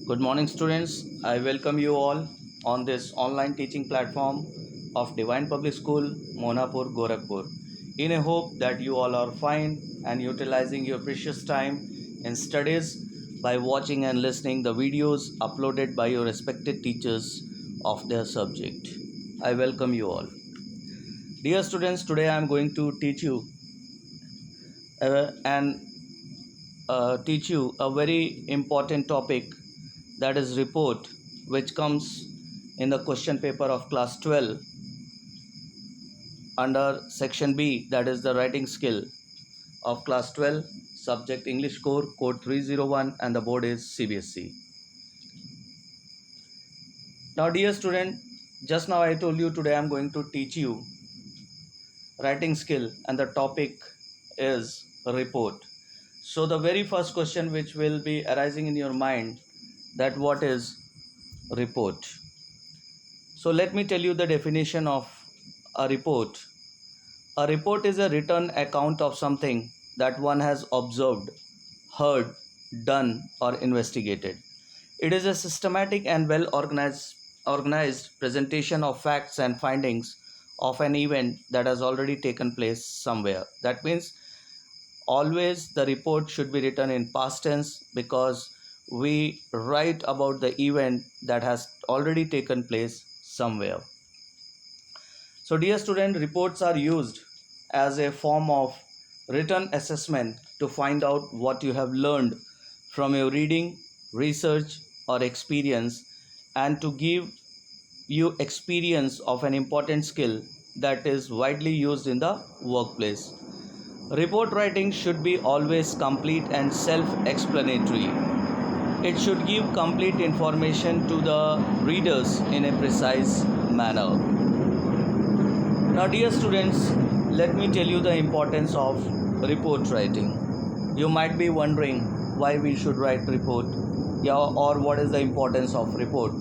Good morning, students. I welcome you all on this online teaching platform of Divine Public School, Monapur, Gorakhpur. In a hope that you all are fine and utilizing your precious time in studies by watching and listening the videos uploaded by your respected teachers of their subject. I welcome you all. Dear students, today I am going to and teach you a very important topic, that is report, which comes in the question paper of class 12 under section B, that is the writing skill of class 12, subject English core, code 301, and the board is CBSE. Now dear student, just now I told you today I am going to teach you writing skill and the topic is report. So the very first question which will be arising in your mind, that what is report. So let me tell you the definition of a report. A report is a written account of something that one has observed, heard, done, or investigated. It is a systematic and well organized presentation of facts and findings of an event that has already taken place somewhere. That means always the report should be written in past tense, because we write about the event that has already taken place somewhere. So dear student, reports are used as a form of written assessment to find out what you have learned from your reading, research, or experience, and to give you experience of an important skill that is widely used in the workplace. Report writing should be always complete and self-explanatory. It should give complete information to the readers in a precise manner. Now dear students, let me tell you the importance of report writing. You might be wondering why we should write report, or what is the importance of report.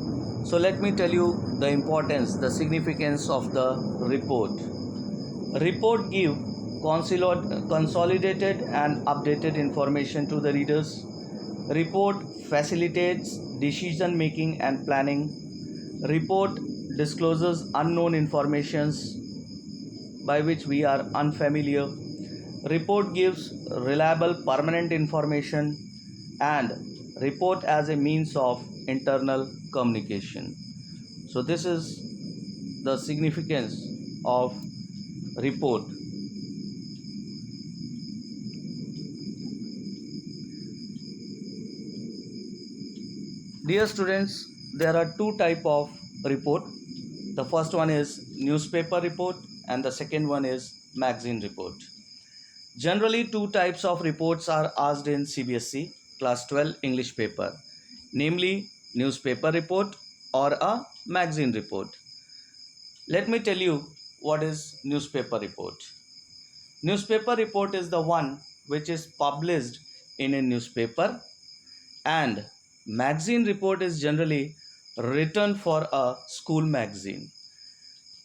So let me tell you the importance, the significance of the report. Report give consolidated and updated information to the readers. Report facilitates decision making and planning. Report discloses unknown informations by which we are unfamiliar. Report gives reliable permanent information, and report as a means of internal communication. So this is the significance of report. Dear students, there are two types of report. The first one is newspaper report and the second one is magazine report. Generally, two types of reports are asked in CBSE class 12 English paper, namely newspaper report or a magazine report. Let me tell you what is newspaper report. Newspaper report is the one which is published in a newspaper, and magazine report is generally written for a school magazine.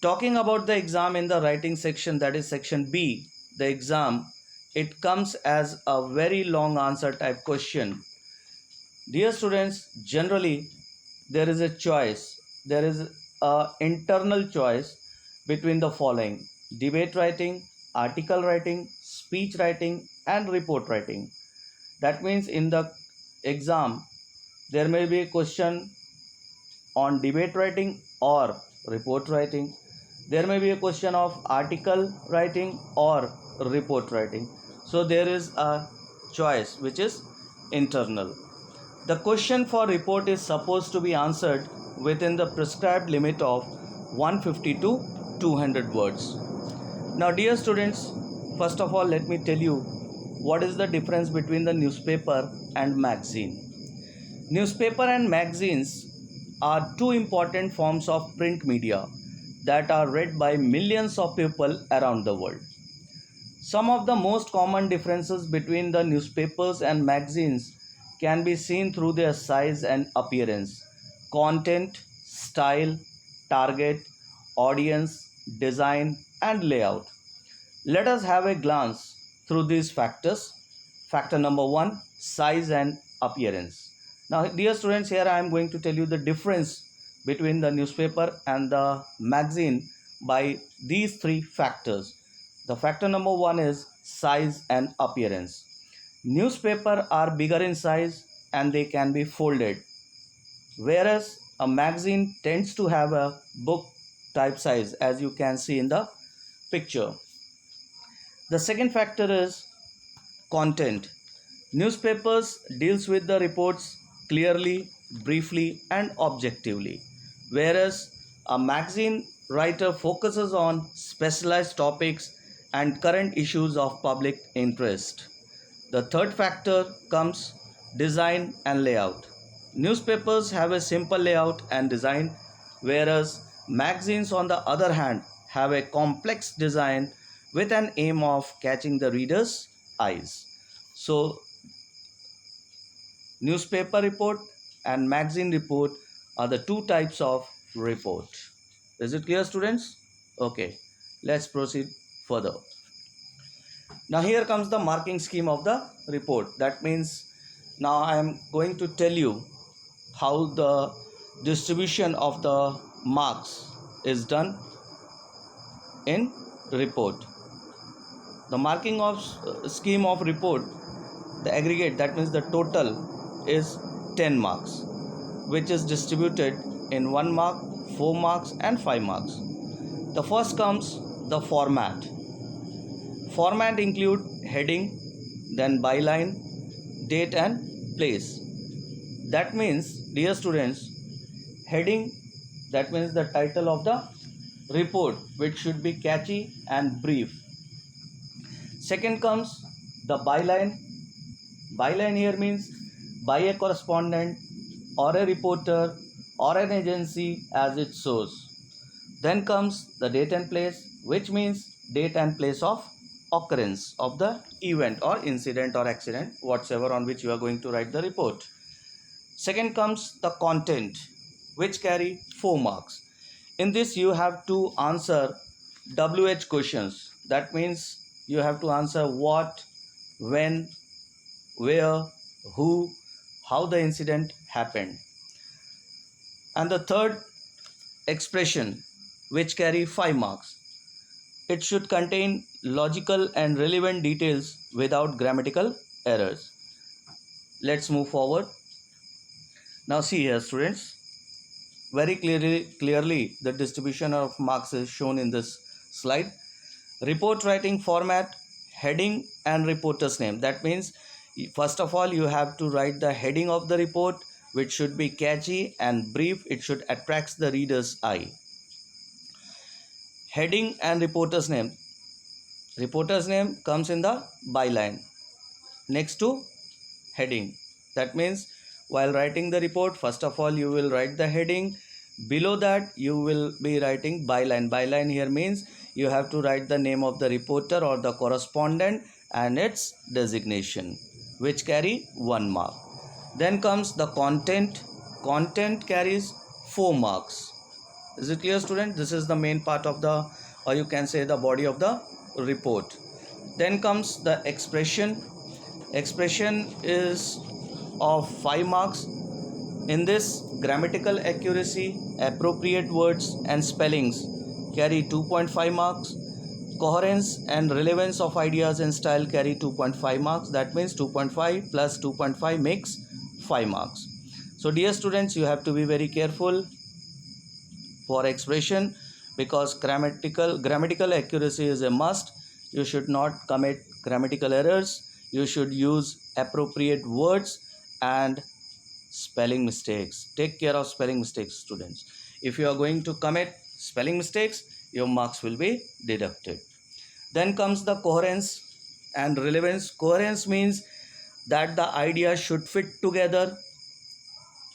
Talking about the exam in the writing section, that is section B, the exam, it comes as a very long answer type question. Dear students, generally there is a choice, there is a internal choice between the following: debate writing, article writing, speech writing, and report writing. That means in the exam there may be a question on debate writing or report writing. There may be a question of article writing or report writing. So there is a choice which is internal. The question for report is supposed to be answered within the prescribed limit of 150 to 200 words. Now dear students, first of all let me tell you what is the difference between the newspaper and magazine. Newspaper and magazines are two important forms of print media that are read by millions of people around the world. Some of the most common differences between the newspapers and magazines can be seen through their size and appearance, content, style, target, audience, design, and layout. Let us have a glance through these factors. Factor number one: size and appearance. Now, dear students, here I am going to tell you the difference between the newspaper and the magazine by these three factors. The factor number one is size and appearance. Newspaper are bigger in size and they can be folded, whereas a magazine tends to have a book type size, as you can see in the picture. The second factor is content. Newspapers deals with the reports clearly, briefly and objectively, whereas a magazine writer focuses on specialized topics and current issues of public interest. The third factor comes design and layout. Newspapers have a simple layout and design, whereas magazines, on the other hand, have a complex design with an aim of catching the reader's eyes. So, newspaper report and magazine report are the two types of report. Is it clear, students? Okay, let's proceed further. Now here comes the marking scheme of the report. That means now I am going to tell you how the distribution of the marks is done in report. The marking of scheme of report, the aggregate, that means the total, is 10 marks, which is distributed in 1 mark, 4 marks and 5 marks. The first comes the format. Format include heading, then byline, date and place. That means, dear students, heading, that means the title of the report, which should be catchy and brief. Second comes the byline. Byline here means by a correspondent or a reporter or an agency as its source. Then comes the date and place, which means date and place of occurrence of the event or incident or accident, whatsoever on which you are going to write the report. Second comes the content, which carry 4 marks. In this you have to answer WH questions. That means you have to answer what, when, where, who, how the incident happened. And the third, expression, which carry 5 marks. It should contain logical and relevant details without grammatical errors. Let's move forward. Now see here, students, very clearly the distribution of marks is shown in this slide. Report writing format, heading and reporter's name. That means first of all you have to write the heading of the report, which should be catchy and brief. It should attract the reader's eye. Heading and reporter's name. Reporter's name comes in the byline next to heading. That means while writing the report, first of all you will write the heading. Below that you will be writing byline. Byline here means you have to write the name of the reporter or the correspondent and its designation, which carry 1 mark. Then comes the content. Content carries 4 marks. Is it clear, student? This is the main part of the, or you can say the body of the report. Then comes the expression. Expression is of 5 marks. In this, grammatical accuracy, appropriate words and spellings carry 2.5 marks. Coherence and relevance of ideas and style carry 2.5 marks. That means 2.5 plus 2.5 makes 5 marks. So dear students, you have to be very careful for expression, because grammatical accuracy is a must. You should not commit grammatical errors. You should use appropriate words and spelling mistakes. Take care of spelling mistakes, students. If you are going to commit spelling mistakes, your marks will be deducted. Then comes the coherence and relevance. Coherence means that the ideas should fit together.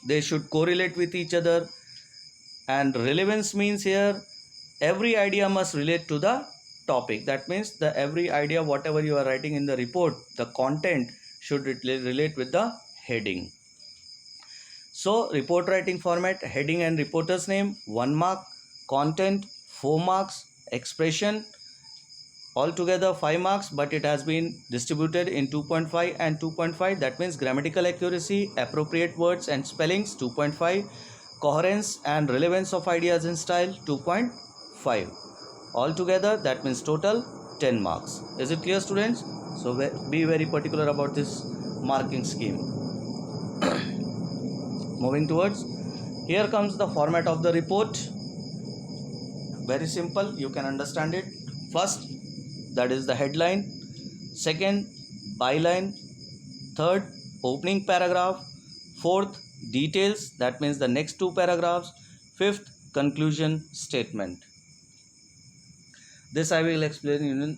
They should correlate with each other. And relevance means here every idea must relate to the topic. That means the every idea, whatever you are writing in the report, the content should relate with the heading. So report writing format, heading and reporter's name 1 mark, content 4 marks, expression Altogether 5 marks, but it has been distributed in 2.5 and 2.5. That means grammatical accuracy, appropriate words and spellings 2.5, coherence and relevance of ideas and style 2.5. Altogether that means total 10 marks. Is it clear, students? So be very particular about this marking scheme. Moving towards, here comes the format of the report. Very simple, you can understand it. First, that is the headline. Second, byline. Third, opening paragraph. Fourth, details, that means the next two paragraphs. Fifth, conclusion statement. This I will explain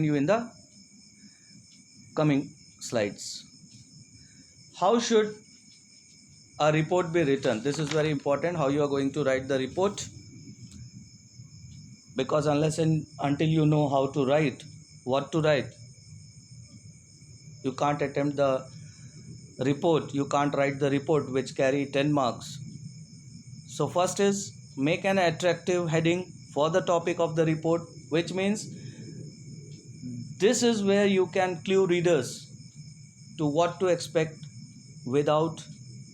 you in the coming slides. How should a report be written? This is very important, how you are going to write the report, because unless and until you know how to write, what to write, you can't attempt the report, you can't write the report which carry 10 marks. So first is, make an attractive heading for the topic of the report, which means this is where you can clue readers to what to expect without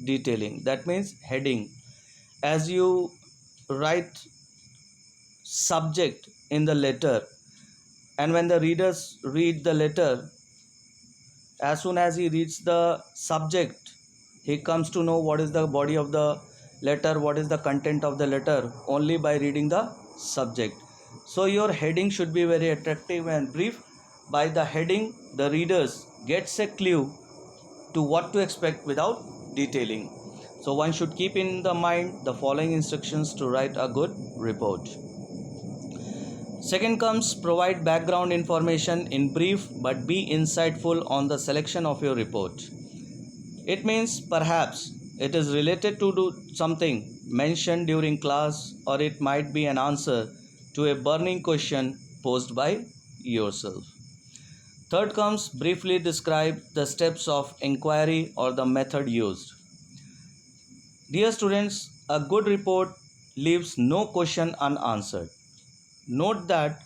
detailing. That means heading. As you write subject in the letter, and when the readers read the letter, as soon as he reads the subject, he comes to know what is the body of the letter, what is the content of the letter, only by reading the subject. So your heading should be very attractive and brief. By the heading, the readers gets a clue to what to expect without detailing. So one should keep in the mind the following instructions to write a good report. Second comes, provide background information in brief but be insightful on the selection of your report. It means perhaps it is related to something mentioned during class, or it might be an answer to a burning question posed by yourself. Third comes, briefly describe the steps of inquiry or the method used. Dear students, a good report leaves no question unanswered. Note that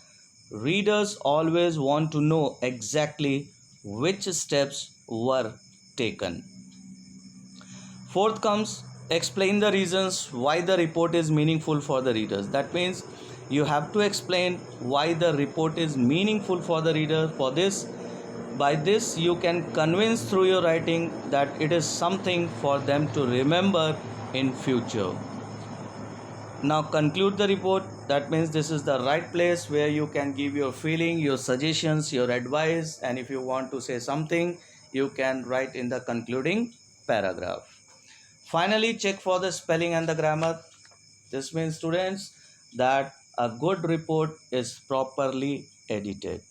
readers always want to know exactly which steps were taken. Fourth comes, explain the reasons why the report is meaningful for the readers. That means you have to explain why the report is meaningful for the reader. For this, by this you can convince through your writing that it is something for them to remember in future. Now conclude the report. That means this is the right place where you can give your feeling, your suggestions, your advice, and if you want to say something, you can write in the concluding paragraph. Finally, check for the spelling and the grammar. This means, students, that a good report is properly edited.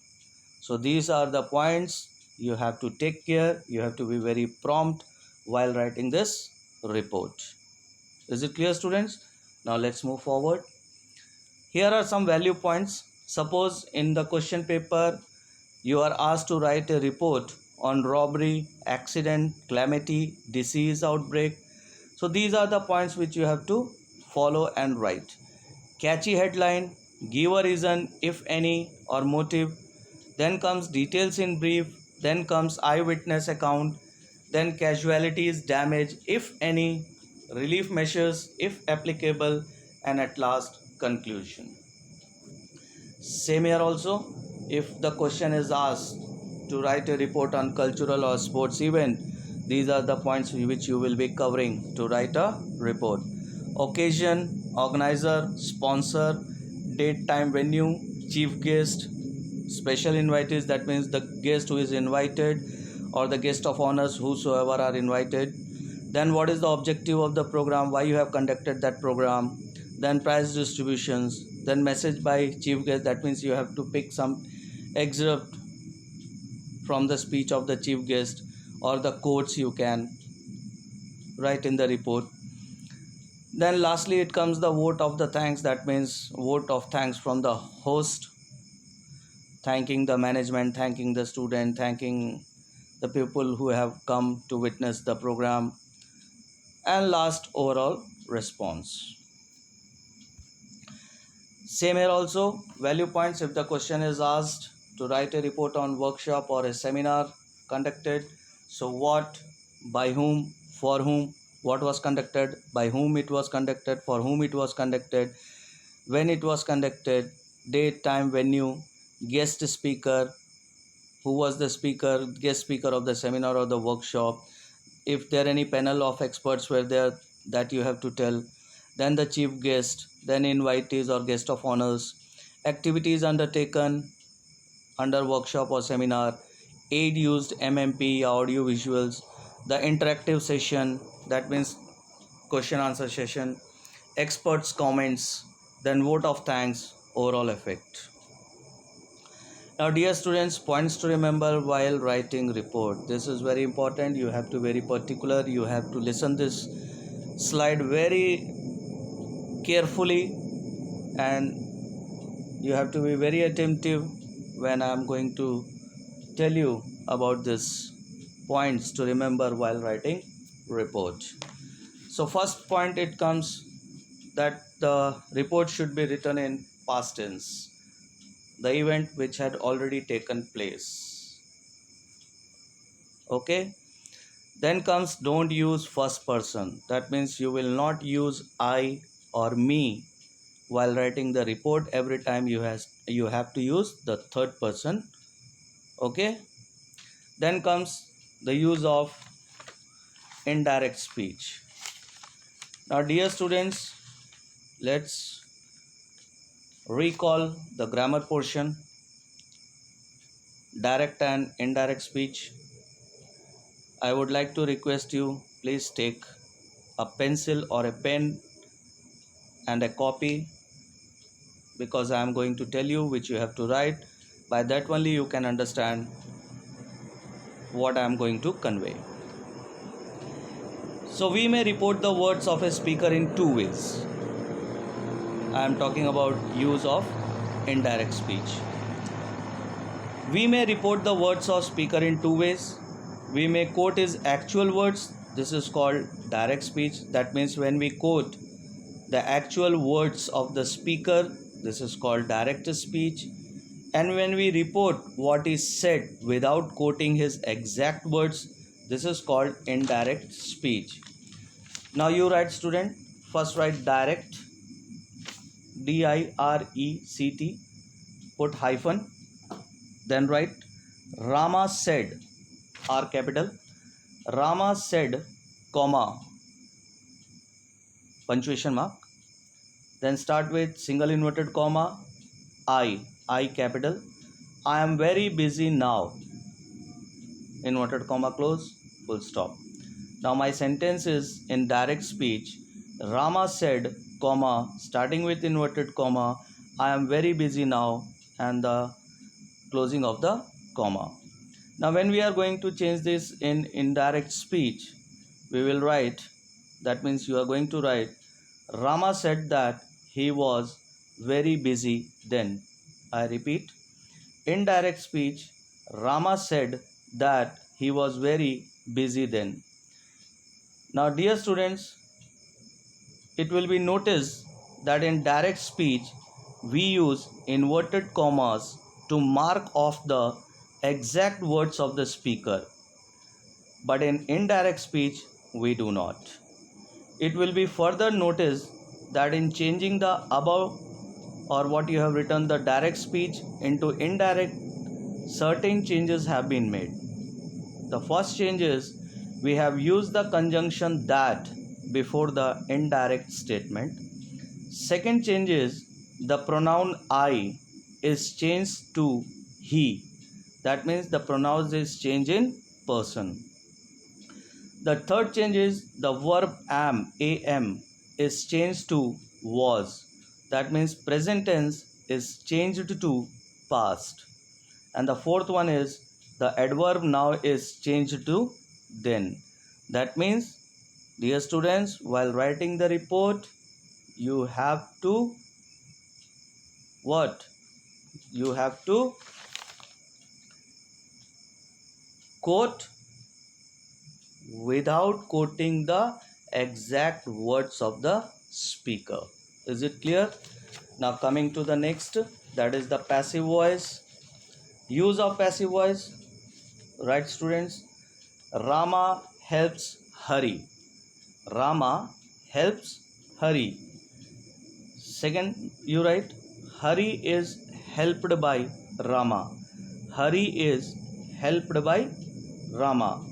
So these are the points you have to take care. You have to be very prompt while writing this report. Is it clear, students? Now let's move forward. Here are some value points. Suppose in the question paper you are asked to write a report on robbery, accident, calamity, disease outbreak. So these are the points which you have to follow and write. Catchy headline, give a reason if any or motive, then comes details in brief, then comes eyewitness account, then casualties, damage if any, relief measures if applicable, and at last conclusion. Same here also, if the question is asked to write a report on cultural or sports event, these are the points which you will be covering to write a report. Occasion, organizer, sponsor, date, time, venue, chief guest, special invitees, that means the guest who is invited or the guest of honors whosoever are invited. Then what is the objective of the program, why you have conducted that program. Then prize distributions, then message by chief guest, that means you have to pick some excerpt from the speech of the chief guest or the quotes you can write in the report. Then lastly it comes the vote of the thanks, that means vote of thanks from the host, thanking the management, thanking the student, thanking the people who have come to witness the program, and last overall response. Same here also, value points. If the question is asked to write a report on workshop or a seminar conducted, so what, by whom, for whom, what was conducted, by whom it was conducted, for whom it was conducted, when it was conducted, date, time, venue, guest speaker, who was the speaker, guest speaker of the seminar or the workshop, if there any panel of experts were there, that you have to tell, then the chief guest, then invitees or guest of honors, activities undertaken under workshop or seminar, aid used, mmp, audio visuals, the interactive session, that means question answer session, experts comments, then vote of thanks, overall effect. Now, dear students, points to remember while writing report. This is very important. You have to be very particular. You have to listen this slide very carefully, and you have to be very attentive when I am going to tell you about this points to remember while writing report. So, first point it comes that the report should be written in past tense, the event which had already taken place. Okay, then comes don't use first person. That means you will not use I or me while writing the report. Every time you have to use the third person. Okay, then comes the use of indirect speech. Now, dear students, let's recall the grammar portion, direct and indirect speech. I would like to request you, please take a pencil or a pen and a copy, because I am going to tell you which you have to write. By that only you can understand what I am going to convey. So we may report the words of a speaker in two ways. I am talking about use of indirect speech. We may report the words of speaker in two ways. We may quote his actual words. This is called direct speech. That means when we quote the actual words of the speaker, this is called direct speech. And when we report what is said without quoting his exact words, this is called indirect speech. Now you write, student, first write direct, direct, put hyphen, then write Rama said, R capital, Rama said, comma, punctuation mark, then start with single inverted comma, I capital, I am very busy now, inverted comma close, full stop. Now my sentence is in direct speech. Rama said, comma, starting with inverted comma, I am very busy now, and the closing of the comma. Now when we are going to change this in indirect speech, we will write, that means you are going to write, Rama said that he was very busy then. I repeat, indirect speech, Rama said that he was very busy then. Now, dear students, it will be noticed that in direct speech, we use inverted commas to mark off the exact words of the speaker. But in indirect speech, we do not. It will be further noticed that in changing the above, or what you have written, the direct speech into indirect, certain changes have been made. The first change is we have used the conjunction that before the indirect statement. Second change is the pronoun I is changed to he. That means the pronoun is changed in person. The third change is the verb am is changed to was. That means present tense is changed to past. And the fourth one is the adverb now is changed to then. That means, dear students, while writing the report, you have to what? You have to quote without quoting the exact words of the speaker. Is it clear? Now coming to the next, that is the passive voice. Use of passive voice, right students? Rama helps Hari. Rama helps Hari. Second, you write Hari is helped by Rama. Hari is helped by Rama.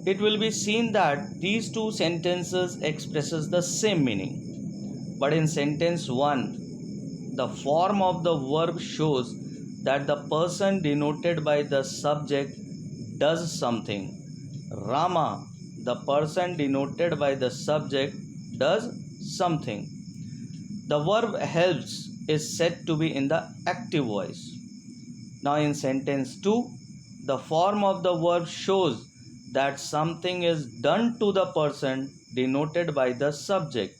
It will be seen that these two sentences expresses the same meaning. But in sentence 1, the form of the verb shows that the person denoted by the subject does something. Rama, the person denoted by the subject, does something. The verb helps is said to be in the active voice. Now in sentence 2, the form of the verb shows that something is done to the person denoted by the subject.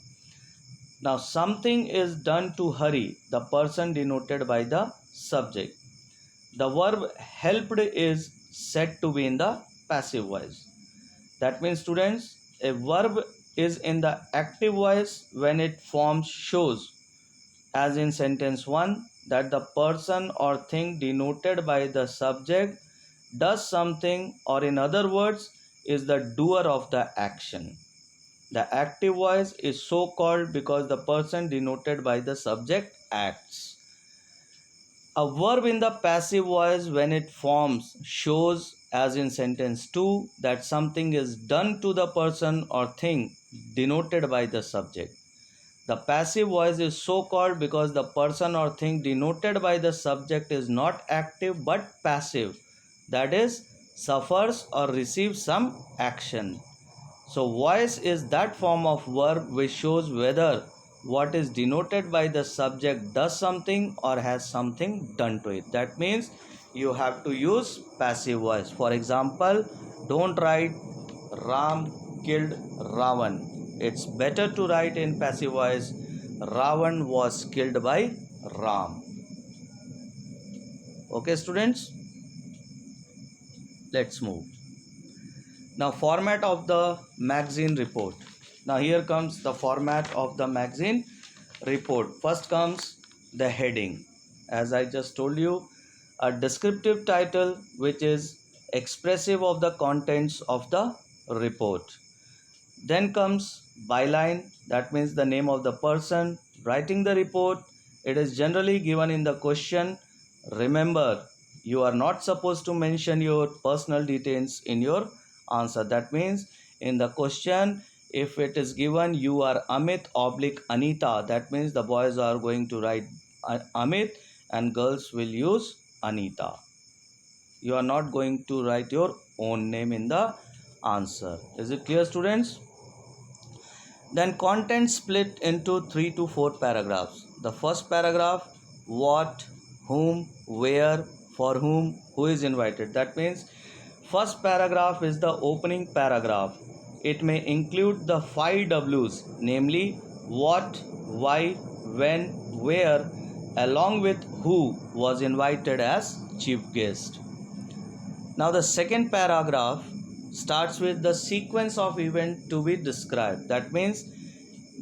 Now something is done to Hari, the person denoted by the subject. The verb helped is said to be in the passive voice. That means students, a verb is in the active voice when it forms shows, as in sentence 1, that the person or thing denoted by the subject does something, or in other words, is the doer of the action. The active voice is so called because the person denoted by the subject acts. A verb in the passive voice when it forms shows, as in sentence 2, that something is done to the person or thing denoted by the subject. The passive voice is so called because the person or thing denoted by the subject is not active but passive, that is, suffers or receives some action. So voice is that form of verb which shows whether what is denoted by the subject does something or has something done to it. That means you have to use passive voice. For example, don't write Ram killed Ravan. It's better to write in passive voice Ravan was killed by Ram. Okay students, let's move. Now format of the magazine report. Now here comes the format of the magazine report. First comes the heading. As I just told you, a descriptive title which is expressive of the contents of the report. Then comes byline, that means the name of the person writing the report. It is generally given in the question. Remember, you are not supposed to mention your personal details in your answer. That means in the question, if it is given you are Amit oblique Anita, that means the boys are going to write Amit and girls will use Anita. You are not going to write your own name in the answer. Is it clear students? Then content split into 3 to 4 paragraphs. The first paragraph, what, whom, where, for whom, who is invited. That means first paragraph is the opening paragraph. It may include the 5 W's, namely what, why, when, where, along with who was invited as chief guest. Now the second paragraph starts with the sequence of event to be described. That means,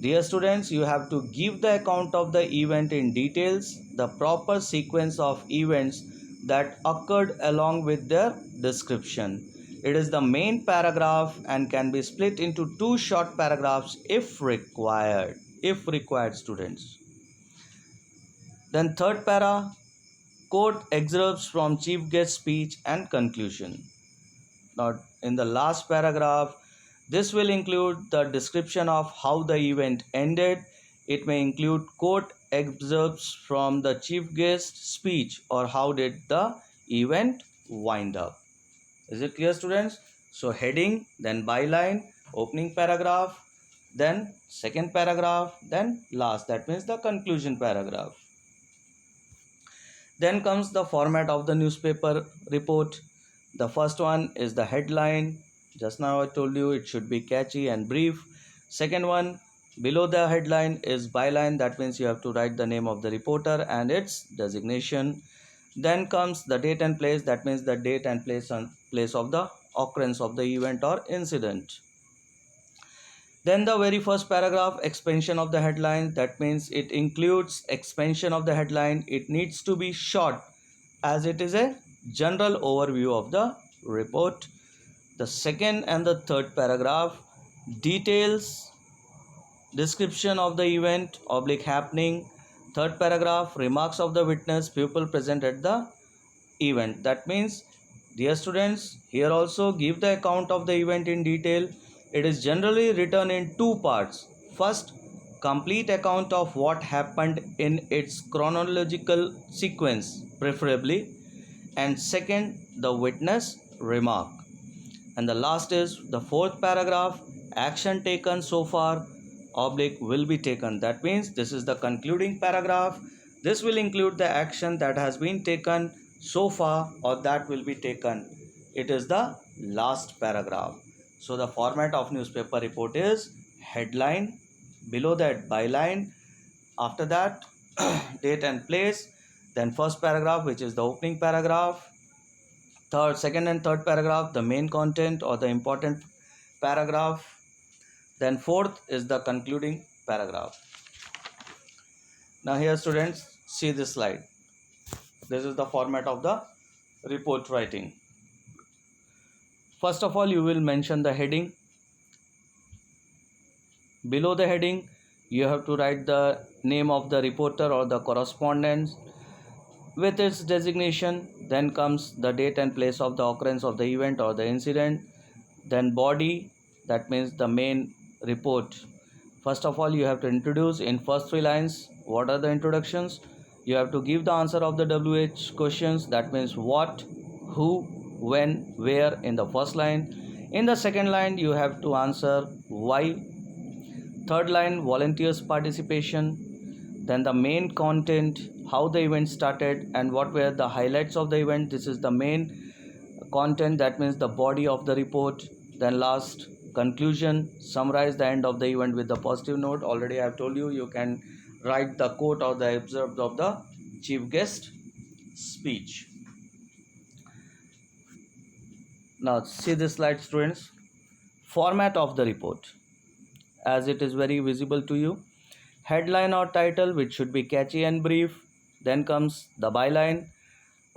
dear students, you have to give the account of the event in details, the proper sequence of events that occurred along with their description. It is the main paragraph and can be split into 2 short paragraphs if required. If required, students. Then third para, quote excerpts from chief guest speech and conclusion. Now in the last paragraph, this will include the description of how the event ended. It may include quote excerpts from the chief guest speech or how did the event wind up. Is it clear students? So heading, then byline, opening paragraph, then second paragraph, then last, that means the conclusion paragraph. Then comes the format of the newspaper report. The first one is the headline. Just now I told you it should be catchy and brief. Second one, below the headline is byline. That means you have to write the name of the reporter and its designation. Then comes the date and place. That means the date and place of the occurrence of the event or incident. Then the very first paragraph, expansion of the headline, that means it includes expansion of the headline. It needs to be short as it is a general overview of the report. The second and the third paragraph, details, description of the event oblique happening. Third paragraph, remarks of the witness, people present at the event. That means, dear students, here also give the account of the event in detail. It is generally written in two parts. First, complete account of what happened in its chronological sequence, preferably. And second, the witness remark. And the last is the fourth paragraph, action taken so far, oblique will be taken. That means this is the concluding paragraph. This will include the action that has been taken so far or that will be taken. It is the last paragraph. So the format of newspaper report is headline, below that byline, after that date and place, then first paragraph which is the opening paragraph, second and third paragraph the main content or the important paragraph, then fourth is the concluding paragraph. Now here students, see this slide. This is the format of the report writing. First of all, you will mention the heading. Below the heading you have to write the name of the reporter or the correspondent with its designation. Then comes the date and place of the occurrence of the event or the incident. Then body, that means the main report. First of all, you have to introduce in first 3 lines. What are the introductions? You have to give the answer of the WH questions, that means what, who, when, where in the first line. In the second line you have to answer why. Third line, volunteers participation. Then the main content, how the event started and what were the highlights of the event. This is the main content, that means the body of the report. Then last, conclusion, summarize the end of the event with the positive note. Already I have told you, you can write the quote or the excerpt of the chief guest speech. Now see this slide students. Format of the report, as it is very visible to you. Headline or title which should be catchy and brief. Then comes the byline,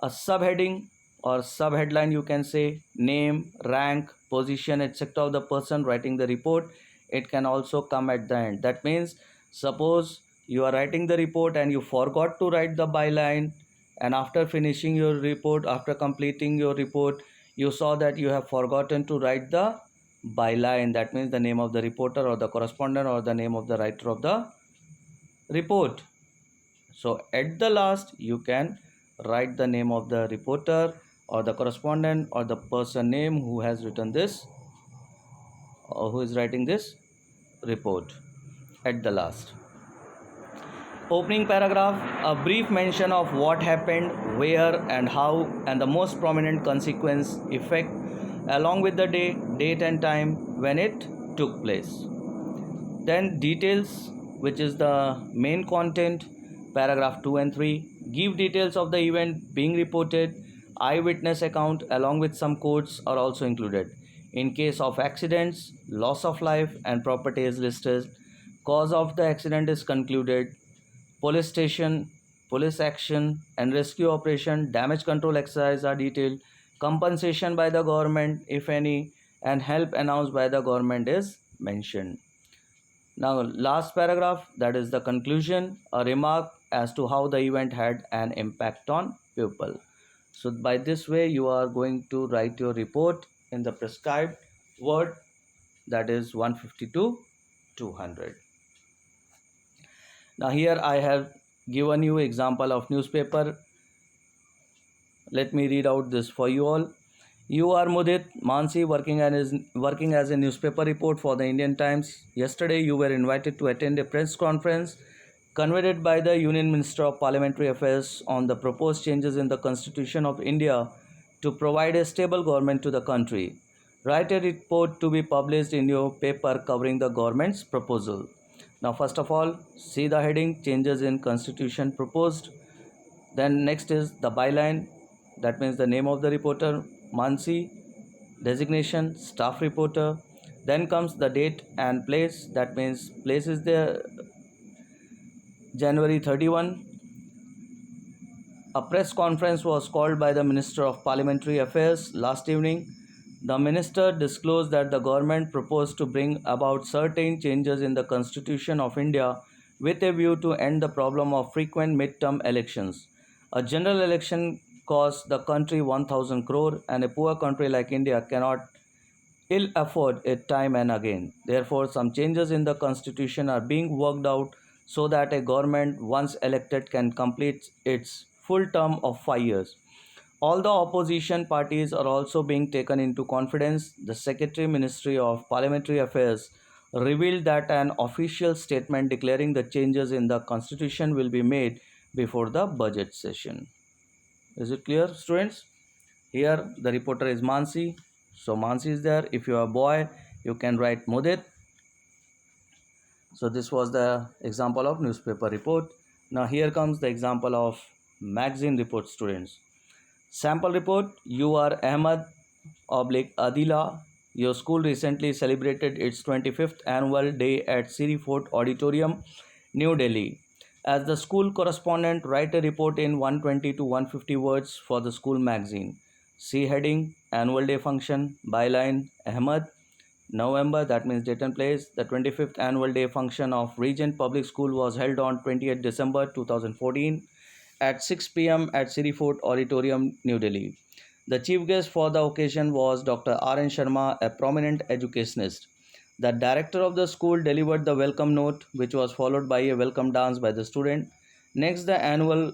a subheading or subheadline, you can say name, rank, position, etc. of the person writing the report. It can also come at the end. That means suppose you are writing the report and you forgot to write the byline, and after finishing your report, after completing your report, you saw that you have forgotten to write the byline. That means the name of the reporter or the correspondent or the name of the writer of the report. So at the last you can write the name of the reporter or the correspondent or the person name who has written this or who is writing this report at the last. Opening paragraph, a brief mention of what happened, where and how, and the most prominent consequence, effect, along with the date and time when it took place. Then details, which is the main content, paragraph 2 and 3, give details of the event being reported. Eyewitness account along with some quotes are also included. In case of accidents, loss of life and property is listed. Cause of the accident is concluded. Police station, police action and rescue operation, damage control exercise are detailed. Compensation by the government, if any, and help announced by the government is mentioned. Now last paragraph, that is the conclusion, a remark as to how the event had an impact on people. So by this way you are going to write your report in the prescribed word, that is 150 to 200. Now here I have given you example of newspaper. Let me read out this for you all. You are Mudit Mansi, working as a newspaper report for the Indian Times. Yesterday you were invited to attend a press conference convened by the Union Minister of Parliamentary Affairs on the proposed changes in the Constitution of India to provide a stable government to the country. Write a report to be published in your paper covering the government's proposal. Now first of all, see the heading, changes in Constitution proposed. Then next is the byline, that means the name of the reporter, Mansi, designation, staff reporter. Then comes the date and place. That means place is there January 31. A press conference was called by the Minister of Parliamentary Affairs last evening. The minister disclosed that the government proposed to bring about certain changes in the Constitution of India with a view to end the problem of frequent midterm elections. A general election costs the country 1000 crore, and a poor country like India cannot ill afford it time and again. Therefore, some changes in the constitution are being worked out so that a government, once elected, can complete its full term of 5 years. All the opposition parties are also being taken into confidence. The Secretary Ministry of Parliamentary Affairs revealed that an official statement declaring the changes in the constitution will be made before the budget session. Is it clear, students? Here the reporter is Mansi. So Mansi is there. If you are a boy, you can write Mudit. So this was the example of newspaper report. Now here comes the example of magazine report, students. Sample report. You are Ahmad Adila. Your school recently celebrated its 25th annual day at Siri Fort Auditorium, New Delhi. As the school correspondent, write a report in 120 to 150 words for the school magazine. See heading, annual day function, byline, Ahmad, November, that means date and place. The 25th annual day function of Regent Public School was held on 28th December 2014 at 6 p.m. at Siri Fort Auditorium, New Delhi. The chief guest for the occasion was Dr. R.N. Sharma, a prominent educationist. The director of the school delivered the welcome note, which was followed by a welcome dance by the student. Next, the annual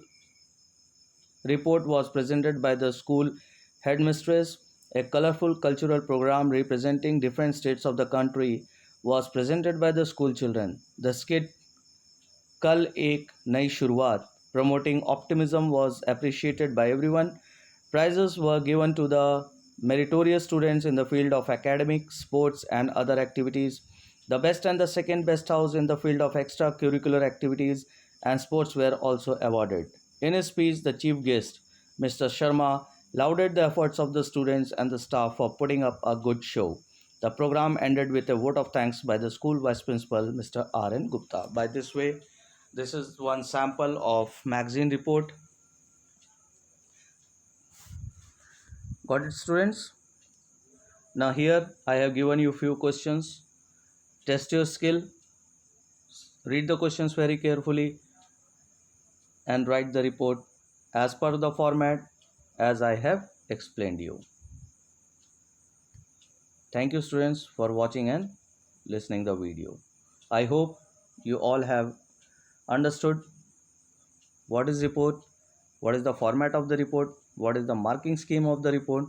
report was presented by the school headmistress. A colorful cultural program representing different states of the country was presented by the school children. The skit Kal Ek Nai Shuruaat, promoting optimism, was appreciated by everyone. Prizes were given to the meritorious students in the field of academic, sports, and other activities. The best and the second best house in the field of extracurricular activities and sports were also awarded. In his speech, the chief guest, Mr. Sharma, lauded the efforts of the students and the staff for putting up a good show. The program ended with a vote of thanks by the school vice principal, Mr. R.N. Gupta. By this way, this is one sample of magazine report. Got it, students? Now here I have given you few questions. Test your skill. Read the questions very carefully and write the report as per the format as I have explained you. Thank you, students, for watching and listening the video. I hope you all have understood what is report, what is the format of the report, what is the marking scheme of the report,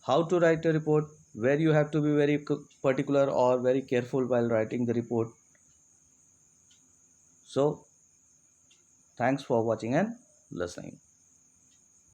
how to write a report, where you have to be very particular or very careful while writing the report. So thanks for watching and listening.